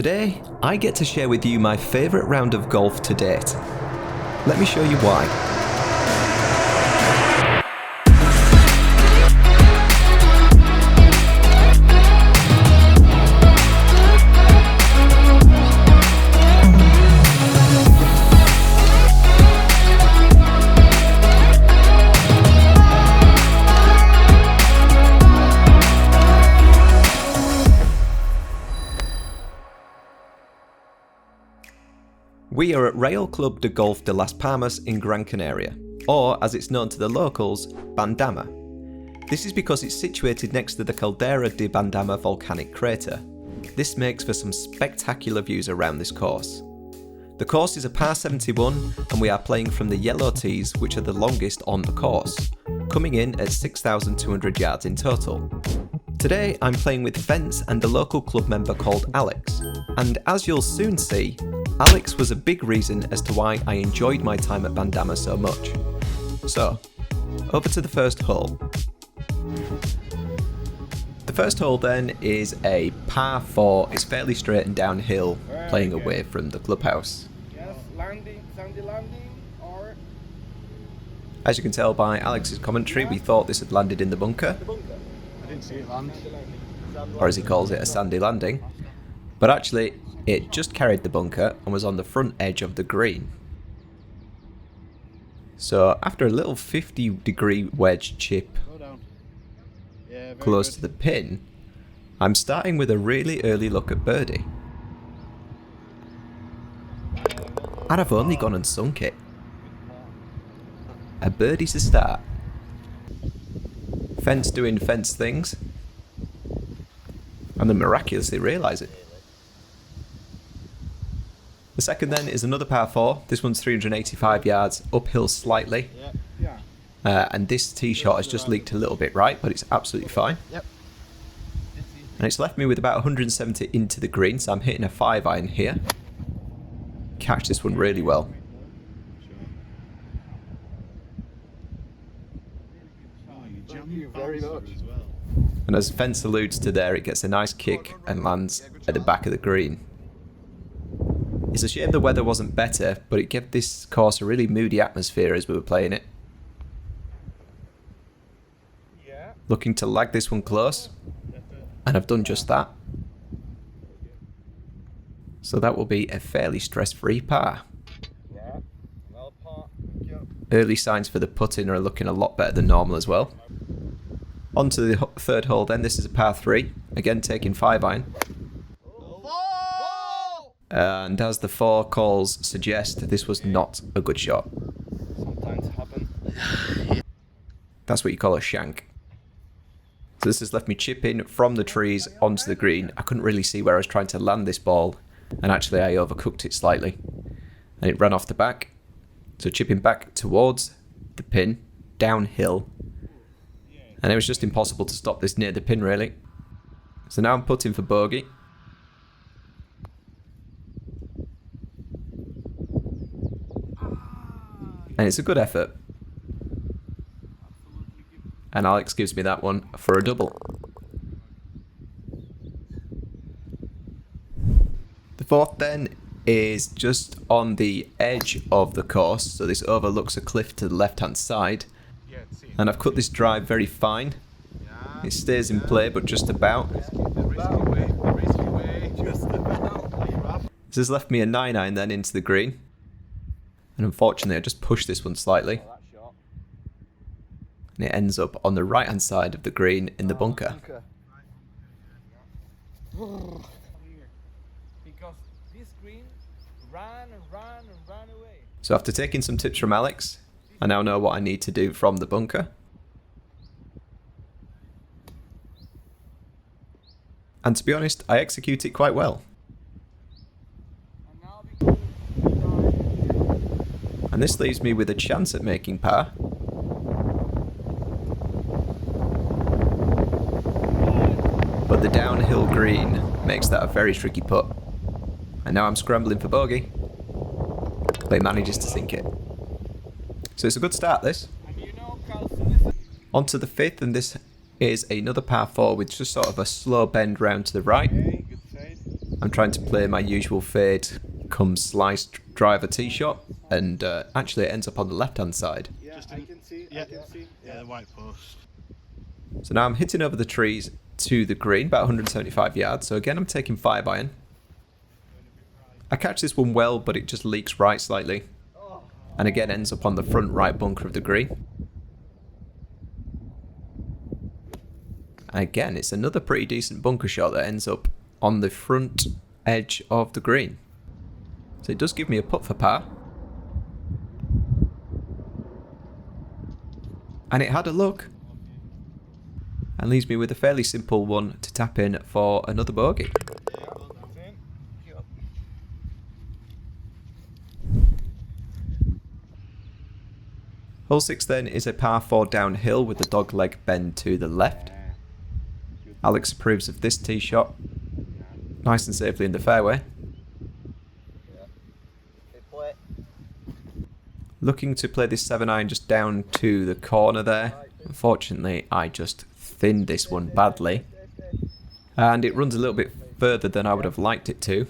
Today, I get to share with you my favourite round of golf to date. Let me show you why. We are at Real Club de Golf de Las Palmas in Gran Canaria, or as it's known to the locals, Bandama. This is because it's situated next to the Caldera de Bandama volcanic crater. This makes for some spectacular views around this course. The course is a par 71 and we are playing from the yellow tees, which are the longest on the course, coming in at 6,200 yards in total. Today I'm playing with Fence and a local club member called Alex, and as you'll soon see, Alex was a big reason as to why I enjoyed my time at Bandama so much. So, over to the first hole. The first hole then is a par 4, it's fairly straight and downhill, playing away from the clubhouse. Yes, landing, sandy landing, or... As you can tell by Alex's commentary, we thought this had landed in the bunker. I didn't see it land. Or as he calls it, a sandy landing. But actually, it just carried the bunker and was on the front edge of the green. So after a little 50-degree wedge chip close to the pin, I'm starting with a really early look at birdie. And I've only gone and sunk it. A birdie to start. Fence doing fence things. And then miraculously realise it. The second then is another par 4. This one's 385 yards, uphill slightly. And this tee shot has just leaked a little bit right, but it's absolutely fine. And it's left me with about 170 into the green, so I'm hitting a 5-iron here. Catch this one really well. Thank you very much. And as Fence alludes to there, it gets a nice kick and lands at the back of the green. It's a shame the weather wasn't better, but it gave this course a really moody atmosphere as we were playing it. Looking to lag this one close, and I've done just that. So that will be a fairly stress-free par. Early signs for the putting are looking a lot better than normal as well. On to the third hole then, this is a par 3, again taking 5-iron. And as the 4 calls suggest, this was not a good shot. Sometimes happen. That's what you call a shank. So this has left me chipping from the trees onto the green. I couldn't really see where I was trying to land this ball, and actually I overcooked it slightly. And it ran off the back. So chipping back towards the pin, downhill. And it was just impossible to stop this near the pin really. So now I'm putting for bogey. And it's a good effort. And Alex gives me that one for a double. The fourth then is just on the edge of the course, so this overlooks a cliff to the left hand side. And I've cut this drive very fine. It stays in play, but just about. This has left me a 9-iron then into the green. And unfortunately I just pushed this one slightly. And it ends up on the right hand side of the green in the bunker. Because this green ran away. So after taking some tips from Alex, I now know what I need to do from the bunker. And to be honest, I execute it quite well. And this leaves me with a chance at making par. But the downhill green makes that a very tricky putt. And now I'm scrambling for bogey, but he manages to sink it. So it's a good start this. On to the fifth, and this is another par 4 with just sort of a slow bend round to the right. I'm trying to play my usual fade, come slice driver tee shot, and actually it ends up on the left hand side. Yeah, I can see. Yeah, I can see. yeah, the white post. So now I'm hitting over the trees to the green, about 175 yards. So again, I'm taking 5-iron. I catch this one well, but it just leaks right slightly. And again ends up on the front right bunker of the green. Again, it's another pretty decent bunker shot that ends up on the front edge of the green. So it does give me a putt for par. And it had a look. And leaves me with a fairly simple one to tap in for another bogey. Hole 6 then is a par 4 downhill with the dogleg bend to the left. Alex approves of this tee shot. Nice and safely in the fairway. Looking to play this 7-iron just down to the corner there. Unfortunately, I just thinned this one badly. And it runs a little bit further than I would have liked it to.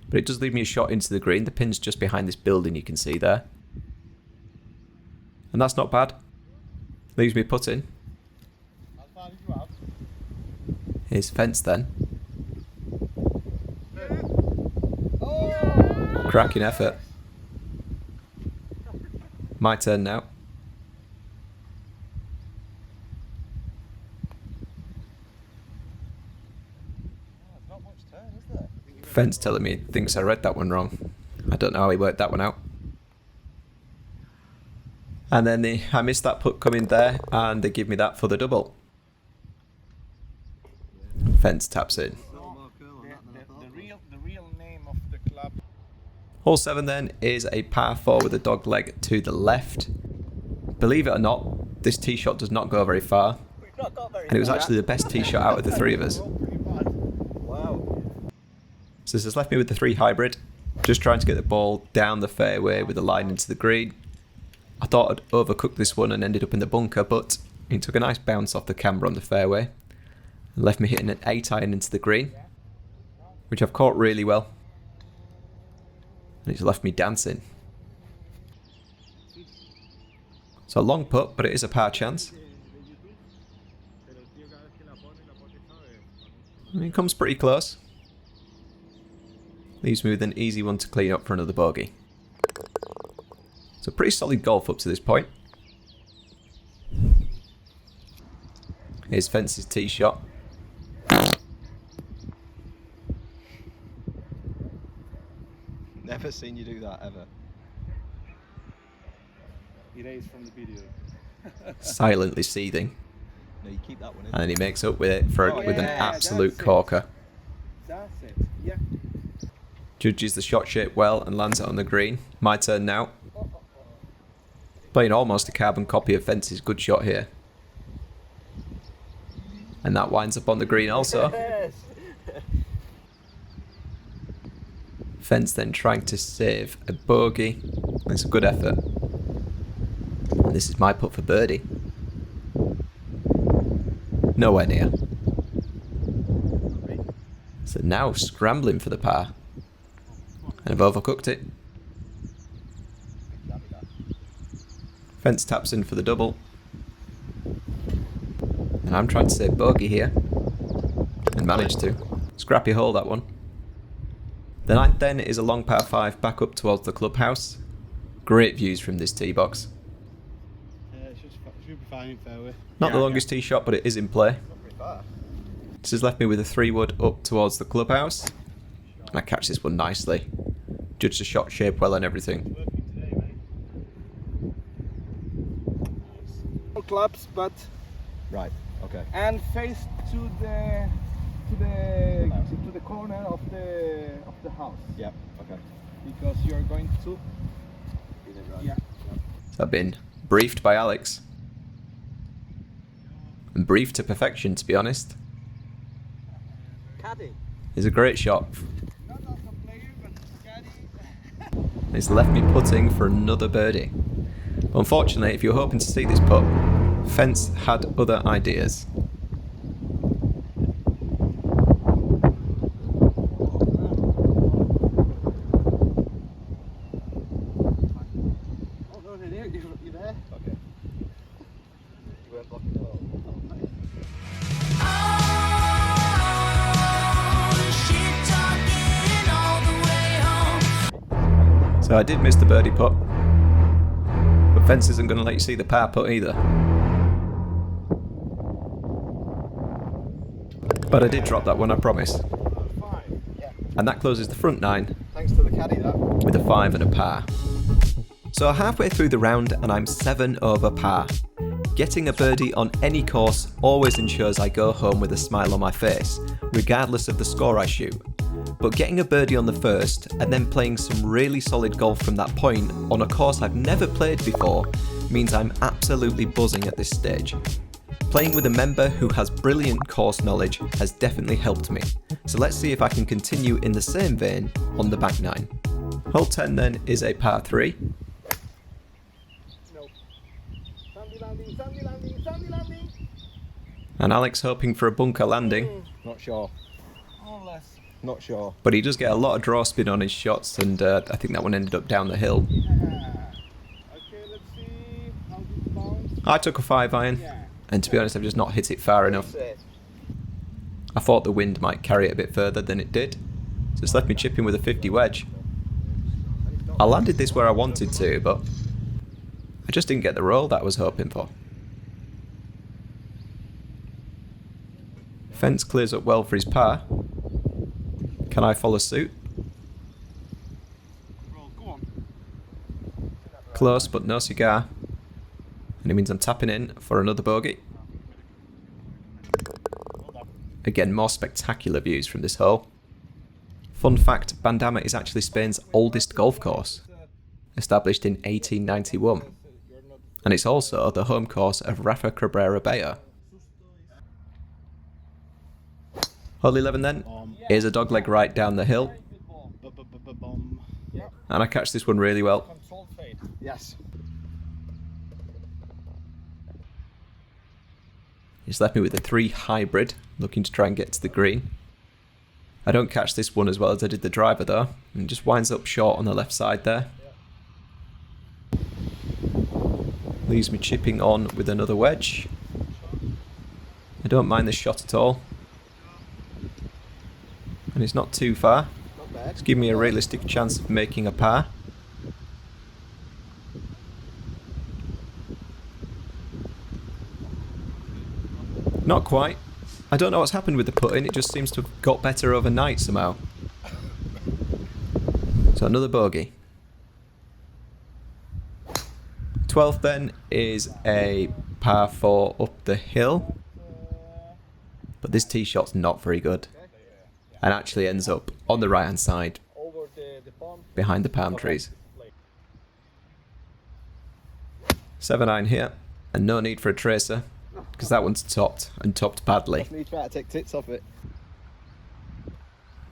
But it does leave me a shot into the green. The pin's just behind this building you can see there. And that's not bad. Leaves me putting. Here's fence then. Cracking effort. My turn now. Fence telling me he thinks I read that one wrong. I don't know how he worked that one out. And then I missed that putt coming there, and they give me that for the double. Fence taps in. The real name of the club. Hole 7 then is a par 4 with a dog leg to the left. Believe it or not, this tee shot does not go very far. And it was actually the best tee shot out of the three of us. So this has left me with the 3 hybrid. Just trying to get the ball down the fairway with a line into the green. I thought I'd overcooked this one and ended up in the bunker, but it took a nice bounce off the camber on the fairway. And left me hitting an 8-iron into the green, which I've caught really well. And it's left me dancing. So a long putt, but it is a par chance. And it comes pretty close. Leaves me with an easy one to clean up for another bogey. So pretty solid golf up to this point. Here's Fence's tee shot. Never seen you do that ever. Erase from the video. Silently seething. No, you keep that one in. And then he makes up with it with an absolute corker. That's it. Yeah. Judges the shot shape well and lands it on the green. My turn now. Playing almost a carbon copy of Fence's good shot here. And that winds up on the green also. Fence then trying to save a bogey. It's a good effort. And this is my putt for birdie. Nowhere near. So now scrambling for the par. And I've overcooked it. Fence taps in for the double. And I'm trying to save bogey here. And managed to. Scrappy hole that one. The 9th then is a long par 5 back up towards the clubhouse. Great views from this tee box. Yeah, it should be fine in fairway. Not the longest tee shot, but it is in play. This has left me with a 3-wood up towards the clubhouse. And I catch this one nicely. Judge the shot shape well and everything. Clubs, but Right, okay. and face to the corner of the house. Yep, okay. Because you're going to. Yeah. So I've been briefed by Alex. And briefed to perfection, to be honest. Caddy. It's a great shot. Not as a player, but caddy. It's left me putting for another birdie. But unfortunately, if you're hoping to see this putt, Fence had other ideas. So I did miss the birdie putt. But fence isn't going to let you see the par putt either. But I did drop that one, I promise. And that closes the front 9 Thanks to the caddy, that. with a 5 and a par. So halfway through the round and I'm 7 over par. Getting a birdie on any course always ensures I go home with a smile on my face, regardless of the score I shoot. But getting a birdie on the first and then playing some really solid golf from that point on a course I've never played before means I'm absolutely buzzing at this stage. Playing with a member who has brilliant course knowledge has definitely helped me, so let's see if I can continue in the same vein on the back 9. Hole 10 then is a par 3. And Alex hoping for a bunker landing, Not sure. Unless. Not sure. but he does get a lot of draw spin on his shots, and I think that one ended up down the hill. Okay, let's see how this bounce. I took a 5 iron, and to be honest I've just not hit it far enough. I thought the wind might carry it a bit further than it did, so it's left me chipping with a 50 wedge. I landed this where I wanted to, but I just didn't get the roll that I was hoping for. Fence clears up well for his par. Can I follow suit? Roll, go on. Close, but no cigar. And it means I'm tapping in for another bogey. Again, more spectacular views from this hole. Fun fact, Bandama is actually Spain's oldest golf course, established in 1891. And it's also the home course of Rafa Cabrera Bayo. Hole 11 then is a dogleg right down the hill, Bomb. and I catch this one really well. Controlled fade. Yes. He's left me with a 3 hybrid, looking to try and get to the green. I don't catch this one as well as I did the driver though, and just winds up short on the left side there. Leaves me chipping on with another wedge. I don't mind this shot at all. And it's not too far. Not bad. It's giving me a realistic chance of making a par. Not quite. I don't know what's happened with the putting, it just seems to have got better overnight somehow. So another bogey. 12th then is a par 4 up the hill. But this tee shot's not very good. And actually ends up on the right hand side, Over the pond. behind the palm trees. 7 iron here, and no need for a tracer, because that one's topped, and topped badly. That's me trying to take tits off it.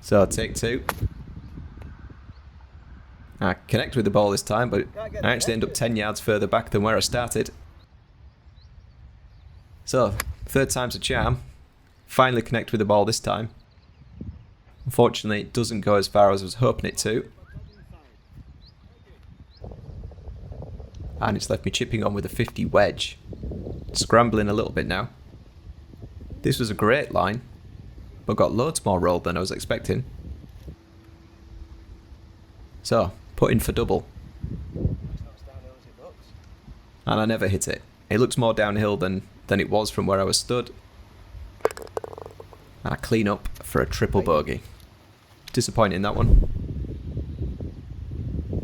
So take 2. I connect with the ball this time, but I actually end up 10 yards further back than where I started. So, 3rd time's a charm. Finally connect with the ball this time. Unfortunately, it doesn't go as far as I was hoping it to. And it's left me chipping on with a 50 wedge. Scrambling a little bit now. This was a great line, but got loads more roll than I was expecting. So, put in for double. And I never hit it. It looks more downhill than it was from where I was stood. And I clean up for a triple bogey. Disappointing that one.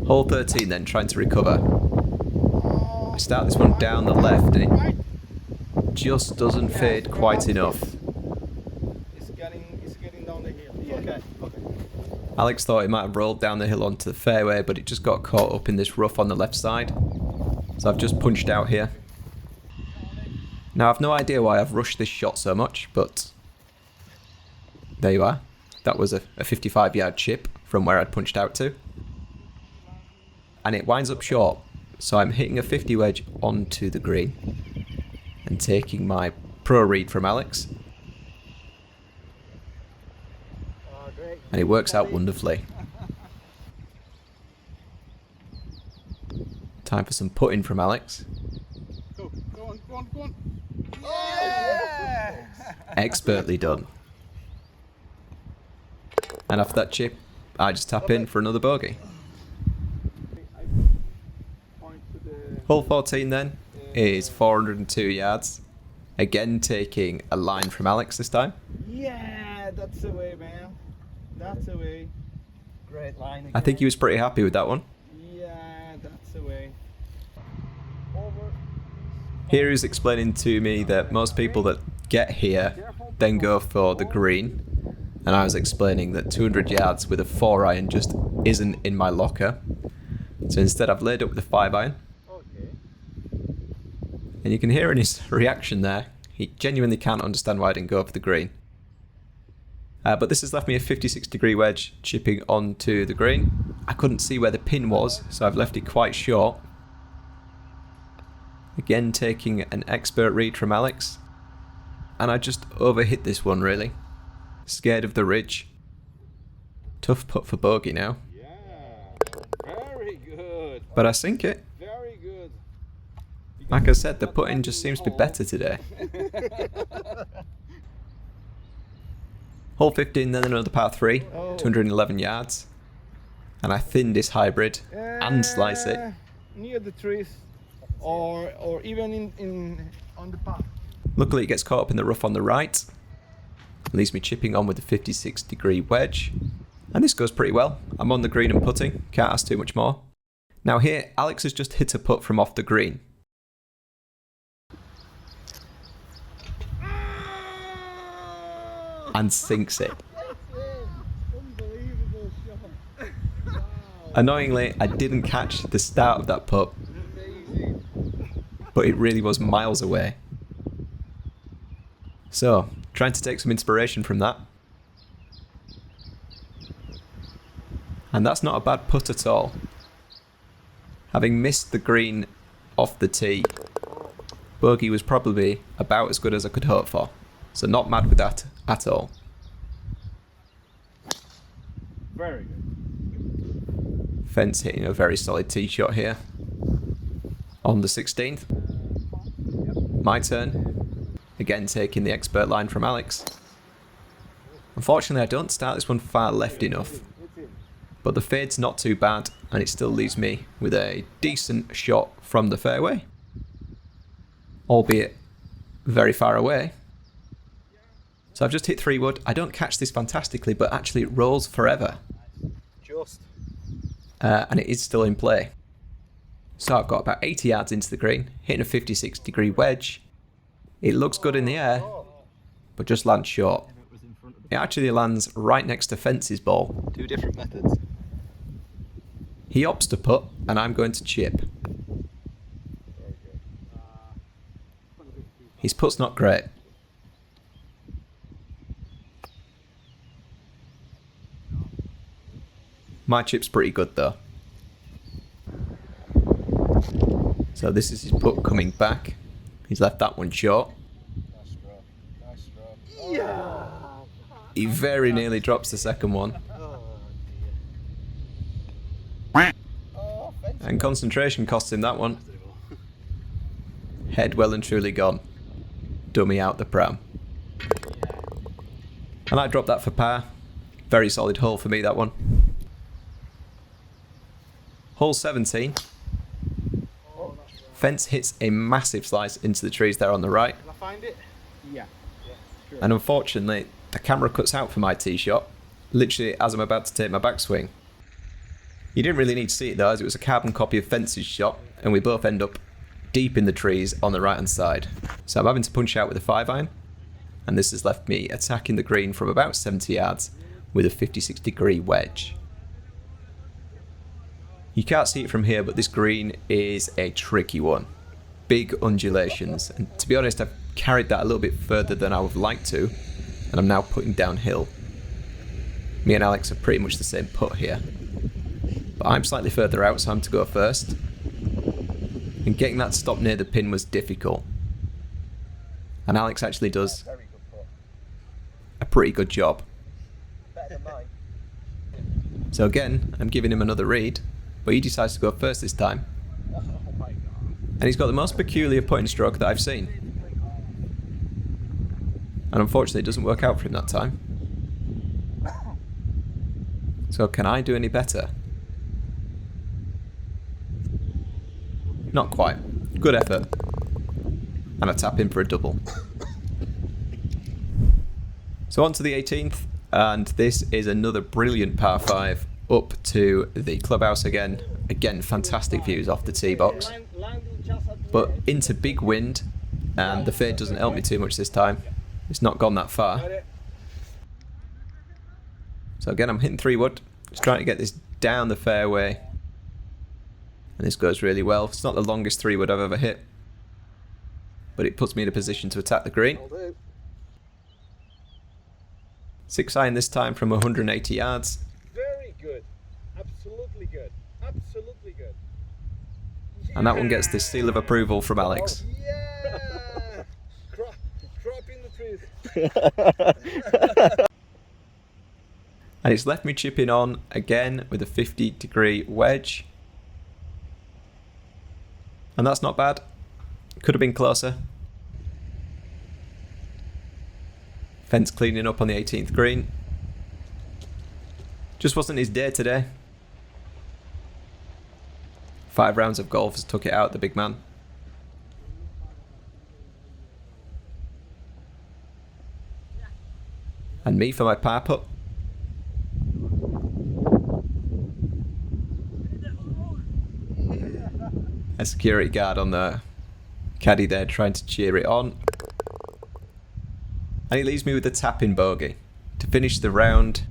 Hole 13 then, trying to recover. I start this one down the left and it just doesn't fade quite enough. It's getting down the hill. Yeah. Okay. Alex thought it might have rolled down the hill onto the fairway, but it just got caught up in this rough on the left side. So I've just punched out here. Now I've no idea why I've rushed this shot so much, but there you are. That was a 55-yard chip from where I'd punched out to. And it winds up short, so I'm hitting a 50 wedge onto the green and taking my pro read from Alex. And it works out wonderfully. Time for some putting from Alex. Go on. Expertly done. And after that chip, I just tap in for another bogey. Hole 14 then is 402 yards. Again taking a line from Alex this time. Yeah, that's the way, man. That's the way. Great line again. I think he was pretty happy with that one. Yeah, that's the way. Over. Here he's explaining to me that most people that get here then go for the green. And I was explaining that 200 yards with a 4-iron just isn't in my locker. So instead I've laid up with a 5-iron. Okay. And you can hear in his reaction there, he genuinely can't understand why I didn't go for the green. But this has left me a 56-degree wedge chipping onto the green. I couldn't see where the pin was, so I've left it quite short. Again taking an expert read from Alex. And I just overhit this one really. Scared of the ridge. Tough putt for bogey now. Yeah. Very good. But I sink it. Very good. Like I said, the putting just seems to be better today. Hole 15 then another par 3, 211 yards. And I thinned this hybrid and slice it. Near the trees, or even in on the path. Luckily it gets caught up in the rough on the right. Leaves me chipping on with the 56-degree wedge. And this goes pretty well. I'm on the green and putting, can't ask too much more. Now here, Alex has just hit a putt from off the green. And sinks it. Unbelievable shot. Wow. Annoyingly, I didn't catch the start of that putt, Amazing. but it really was miles away. So, trying to take some inspiration from that. And that's not a bad putt at all. Having missed the green off the tee, bogey was probably about as good as I could hope for. So not mad with that at all. Very good. Fence hitting a very solid tee shot here. On the 16th. My turn. Again taking the expert line from Alex. Unfortunately I don't start this one far left enough. But the fade's not too bad and it still leaves me with a decent shot from the fairway. Albeit very far away. So I've just hit 3-wood. I don't catch this fantastically, but actually it rolls forever. Just. And it is still in play. So I've got about 80 yards into the green, hitting a 56-degree wedge. It looks good in the air, but just lands short. It actually lands right next to Fence's ball. Two different methods. He opts to putt, and I'm going to chip. His putt's not great. My chip's pretty good though. So this is his putt coming back. He's left that one short. Nice stroke. Nice stroke. Yeah. He very nearly drops the second one. Oh, fence. And concentration cost him that one. Head well and truly gone. Dummy out the pram. And I dropped that for par. Very solid hole for me, that one. Hole 17. Fence hits a massive slice into the trees there on the right. Can I find it? Yeah. Sure. And unfortunately, the camera cuts out for my tee shot, literally as I'm about to take my backswing. You didn't really need to see it though, as it was a carbon copy of Fence's shot, and we both end up deep in the trees on the right hand side. So I'm having to punch out with a 5-iron, and this has left me attacking the green from about 70 yards with a 56-degree wedge. You can't see it from here, but this green is a tricky one. Big undulations, and to be honest, I've carried that a little bit further than I would like to, and I'm now putting downhill. Me and Alex are pretty much the same putt here. But I'm slightly further out, so I'm to go first. And getting that stop near the pin was difficult. And Alex actually does Very good putt. a pretty good job. Better than mine. So again, I'm giving him another read, but he decides to go first this time. Oh my god. And he's got the most peculiar putting stroke that I've seen. And unfortunately it doesn't work out for him that time. So can I do any better? Not quite. Good effort. And a tap in for a double. So on to the 18th, and this is another brilliant par 5 up to the clubhouse again. Again, fantastic views off the tee box. But into big wind, and the fade doesn't help me too much this time. It's not gone that far. So again, I'm hitting 3-wood, just trying to get this down the fairway. And this goes really well. It's not the longest 3-wood I've ever hit, but it puts me in a position to attack the green. 6-iron this time from 180 yards. Very good. Absolutely good. Absolutely good. And that one gets the seal of approval from Alex. Yeah! Crop in the trees. And it's left me chipping on again with a 50-degree wedge. And that's not bad. Could have been closer. Fence cleaning up on the 18th green. Just wasn't his day today. 5 rounds of golf has took it out, the big man. And me for my par putt. A security guard on the caddy there trying to cheer it on. And he leaves me with a tap-in bogey to finish the round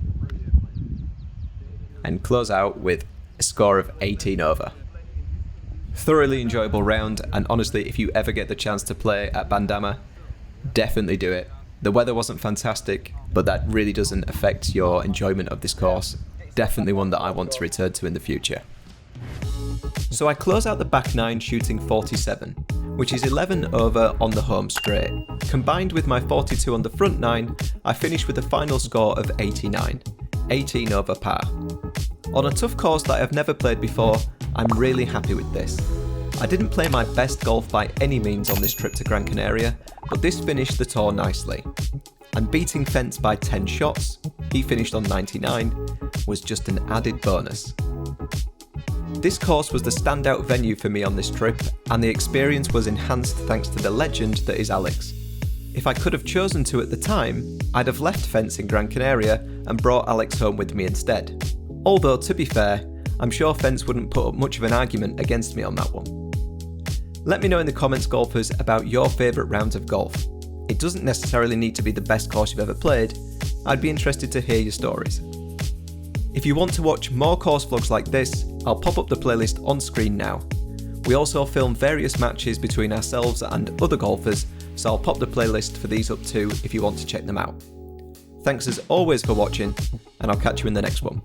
and close out with a score of 18 over. Thoroughly enjoyable round, and honestly, if you ever get the chance to play at Bandama, definitely do it. The weather wasn't fantastic, but that really doesn't affect your enjoyment of this course. Definitely one that I want to return to in the future. So I close out the back 9 shooting 47, which is 11 over on the home straight. Combined with my 42 on the front 9, I finish with a final score of 89, 18 over par. On a tough course that I've never played before, I'm really happy with this. I didn't play my best golf by any means on this trip to Gran Canaria, but this finished the tour nicely. And beating Fence by 10 shots, he finished on 99, was just an added bonus. This course was the standout venue for me on this trip, and the experience was enhanced thanks to the legend that is Alex. If I could have chosen to at the time, I'd have left Fence in Gran Canaria and brought Alex home with me instead. Although, to be fair, I'm sure Fence wouldn't put up much of an argument against me on that one. Let me know in the comments, golfers, about your favourite rounds of golf. It doesn't necessarily need to be the best course you've ever played. I'd be interested to hear your stories. If you want to watch more course vlogs like this, I'll pop up the playlist on screen now. We also film various matches between ourselves and other golfers, so I'll pop the playlist for these up too if you want to check them out. Thanks as always for watching, and I'll catch you in the next one.